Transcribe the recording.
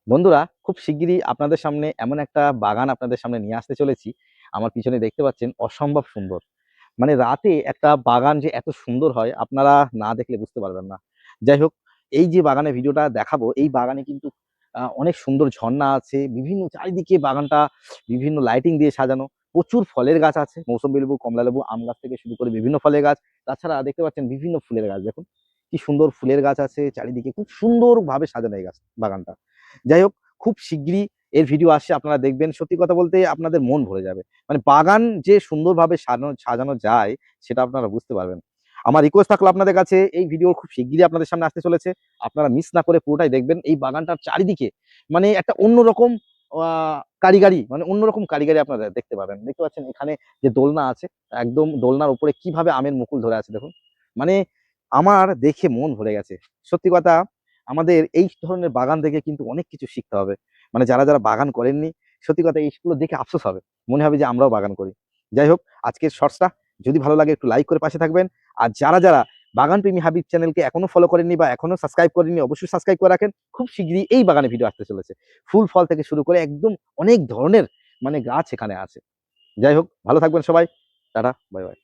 বন্ধুরা, খুব শিগগিরই আপনাদের সামনে এমন একটা বাগান আপনাদের সামনে নিয়ে আসতে চলেছি। আমার পিছনে দেখতে পাচ্ছেন, অসম্ভব সুন্দর। মানে রাতে একটা বাগান যে এত সুন্দর হয় আপনারা না দেখলে বুঝতে পারবেন না। যাই হোক, এই যে বাগানের ভিডিওটা দেখাবো, এই বাগানে কিন্তু অনেক সুন্দর ঝর্ণা আছে, বিভিন্ন চারিদিকে বাগানটা বিভিন্ন লাইটিং দিয়ে সাজানো। প্রচুর ফলের গাছ আছে, মৌসুমী লেবু, কমলা লেবু, আম গাছ থেকে শুরু করে বিভিন্ন ফলের গাছ। তাছাড়া দেখতে পাচ্ছেন বিভিন্ন ফুলের গাছ, দেখুন কি সুন্দর ফুলের গাছ আছে চারিদিকে, খুব সুন্দরভাবে সাজানো এই গাছ বাগানটা। যাই হোক, খুব শিগগিরই এর ভিডিও আসছে, আপনারা দেখবেন। সত্যি কথা বলতে আপনাদের মন ভরে যাবে। মানে বাগান যে সুন্দরভাবে সাজানো সাজানো যায় সেটা আপনারা বুঝতে পারবেন। আমার রিকোয়েস্ট থাকলো আপনাদের কাছে, এই ভিডিও খুব শিগগিরই আপনাদের সামনে আসতে চলেছে। আপনারা মিস না করে পুরোটাই দেখবেন। এই বাগানটার চারিদিকে মানে একটা অন্যরকম কারিগরি, মানে অন্যরকম কারিগরি আপনারা দেখতে পাবেন। দেখতে পাচ্ছেন এখানে যে দোলনা আছে, একদম দোলনার উপরে কিভাবে আমের মুকুল ধরে আছে দেখুন। মানে আমার দেখে মন ভরে গেছে। সত্যি কথা, আমাদের এই ধরনের বাগান দেখে কিন্তু অনেক কিছু শিখতে হবে। মানে যারা যারা বাগান করেননি, সত্যি কথা এইগুলো দেখে আফসোস হবে, মনে হবে যে আমরাও বাগান করি। যাই হোক, আজকের শর্টসটা যদি ভালো লাগে একটু লাইক করে পাশে থাকবেন। আর যারা যারা বাগান প্রেমী হাবিব চ্যানেলকে এখনো ফলো করেননি বা এখনো সাবস্ক্রাইব করেননি, অবশ্যই সাবস্ক্রাইব করে রাখেন। খুব শিগগিরই এই বাগানে ভিডিও আসতে চলেছে। ফুল ফল থেকে শুরু করে একদম অনেক ধরনের মানে গাছ এখানে আছে। যাই হোক, ভালো থাকবেন সবাই। Tata, bye bye.